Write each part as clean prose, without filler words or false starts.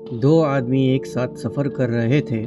दो आदमी एक साथ सफ़र कर रहे थे।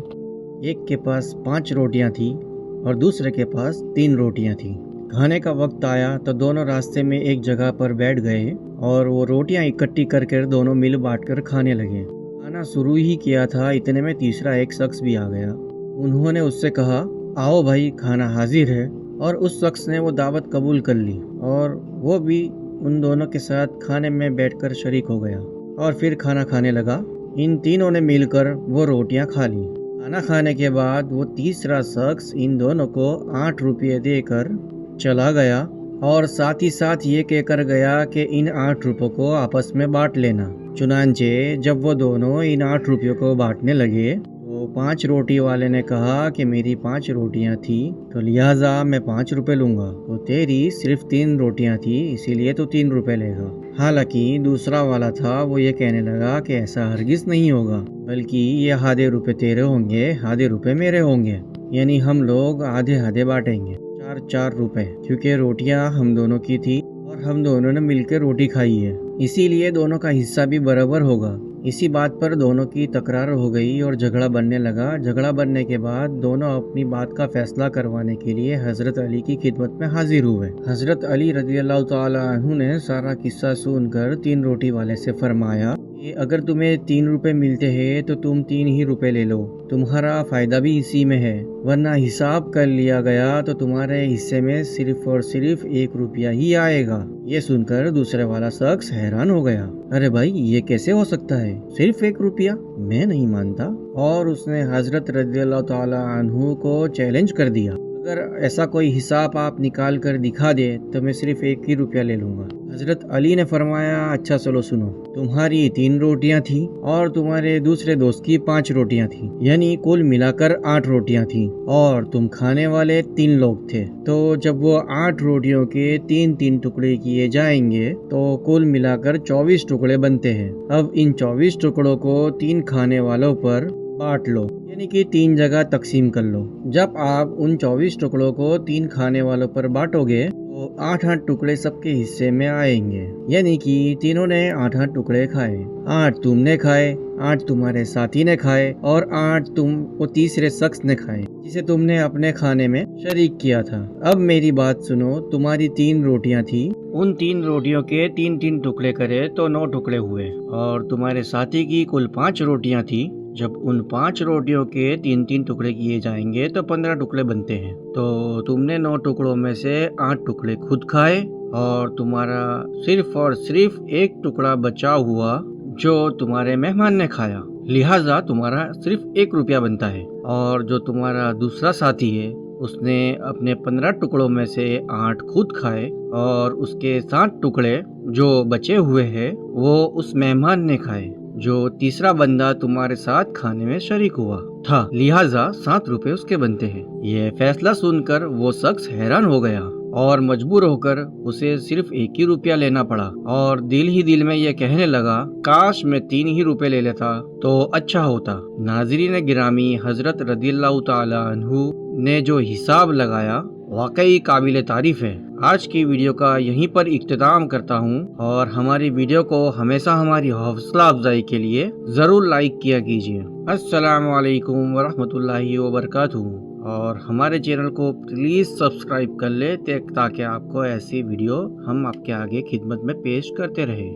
एक के पास 5 रोटियां थी और दूसरे के पास 3 रोटियां थी। खाने का वक्त आया तो दोनों रास्ते में एक जगह पर बैठ गए और वो रोटियां इकट्ठी करके दोनों मिल बांट कर खाने लगे। खाना शुरू ही किया था, इतने में तीसरा एक शख्स भी आ गया। उन्होंने उससे कहा, आओ भाई, खाना हाजिर है। और उस शख्स ने वो दावत कबूल कर ली और वो भी उन दोनों के साथ खाने में बैठकर शरीक हो गया और फिर खाना खाने लगा। इन तीनों ने मिलकर वो रोटियां खा ली। खाना खाने के बाद वो तीसरा शख्स इन दोनों को 8 रुपये देकर चला गया और साथ ही साथ ये कहकर गया कि इन 8 रुपयों को आपस में बांट लेना। चुनांचे जब वो दोनों इन 8 रुपयों को बांटने लगे तो 5 रोटी वाले ने कहा कि मेरी 5 रोटियां थी तो लिहाजा मैं 5 रुपए लूंगा, तो तेरी सिर्फ 3 रोटियां थी इसीलिए तो 3 रुपए लेगा। हालांकि दूसरा वाला था वो ये कहने लगा कि ऐसा हरगिज नहीं होगा, बल्कि ये आधे रुपए तेरे होंगे, आधे रुपए मेरे होंगे, यानी हम लोग आधे आधे बांटेंगे, 4-4 रुपए, क्योंकि रोटियां हम दोनों की थी और हम दोनों ने मिलकर रोटी खाई है, इसीलिए दोनों का हिस्सा भी बराबर होगा। इसी बात पर दोनों की तकरार हो गई और झगड़ा बनने लगा। झगड़ा बनने के बाद दोनों अपनी बात का फैसला करवाने के लिए हजरत अली की खिदमत में हाजिर हुए। हजरत अली रज़ियल्लाहु ताला अन्हु ने सारा किस्सा सुनकर 3 रोटी वाले से फरमाया कि अगर तुम्हें 3 रुपए मिलते हैं तो तुम 3 ही रुपए ले लो, तुम्हारा फायदा भी इसी में है, वरना हिसाब कर लिया गया तो तुम्हारे हिस्से में सिर्फ और सिर्फ 1 रुपया ही आएगा। ये सुनकर दूसरे वाला शख्स हैरान हो गया। अरे भाई, ये कैसे हो सकता है, सिर्फ 1 रुपया? मैं नहीं मानता। और उसने हजरत रज़ियल्लाहु ताला अन्हु को चैलेंज कर दिया, अगर ऐसा कोई हिसाब आप निकाल कर दिखा दे तो मैं सिर्फ 1 ही रुपया ले लूंगा। हजरत अली ने फरमाया, अच्छा चलो सुनो, तुम्हारी 3 रोटियां थी और तुम्हारे दूसरे दोस्त की 5 रोटियां थी, यानी कुल मिलाकर 8 रोटियां थी और तुम खाने वाले 3 लोग थे। तो जब वो 8 रोटियों के 3-3 टुकड़े किए जाएंगे तो कुल मिलाकर 24 टुकड़े बनते हैं। अब इन 24 टुकड़ों को 3 खाने वालों पर बांट लो, यानी कि 3 जगह तकसीम कर लो। जब आप उन 24 टुकड़ों को 3 खाने वालों पर बांटोगे तो 8-8 टुकड़े सबके हिस्से में आएंगे, यानी कि तीनों ने 8-8 टुकड़े खाए। 8 तुमने खाए, 8 तुम्हारे साथी ने खाए और 8 तुम वो तीसरे शख्स ने खाए जिसे तुमने अपने खाने में शरीक किया था। अब मेरी बात सुनो, तुम्हारी 3 रोटियां थी, उन 3 रोटियों के 3-3 टुकड़े करे तो 9 टुकड़े हुए और तुम्हारे साथी की कुल 5 रोटियां थी। जब उन 5 रोटियों के 3-3 टुकड़े किए जाएंगे तो 15 टुकड़े बनते हैं। तो तुमने 9 टुकड़ों में से 8 टुकड़े खुद खाए और तुम्हारा सिर्फ और सिर्फ 1 टुकड़ा बचा हुआ जो तुम्हारे मेहमान ने खाया, लिहाजा तुम्हारा सिर्फ 1 रुपया बनता है। और जो तुम्हारा दूसरा साथी है उसने अपने 15 टुकड़ों में से 8 खुद खाए और उसके 7 टुकड़े जो बचे हुए हैं वो उस मेहमान ने खाए जो तीसरा बंदा तुम्हारे साथ खाने में शरीक हुआ था, लिहाजा 7 रुपए उसके बनते हैं। यह फैसला सुनकर वो शख्स हैरान हो गया और मजबूर होकर उसे सिर्फ 1 ही रुपया लेना पड़ा और दिल ही दिल में ये कहने लगा, काश मैं 3 ही रुपए ले लेता तो अच्छा होता। नाज़रीन गिरामी, हजरत रज़ियल्लाहु ताला अन्हु ने जो हिसाब लगाया वाकई काबिल तारीफ है। आज की वीडियो का यहीं पर इख्तिताम करता हूँ और हमारी वीडियो को हमेशा हमारी हौसला अफजाई के लिए जरूर लाइक किया कीजिए। अस्सलामु अलैकुम वरहमतुल्लाहि वबरकातुहू और हमारे चैनल को प्लीज सब्सक्राइब कर ले ताकि आपको ऐसी वीडियो हम आपके आगे खिदमत में पेश करते रहे।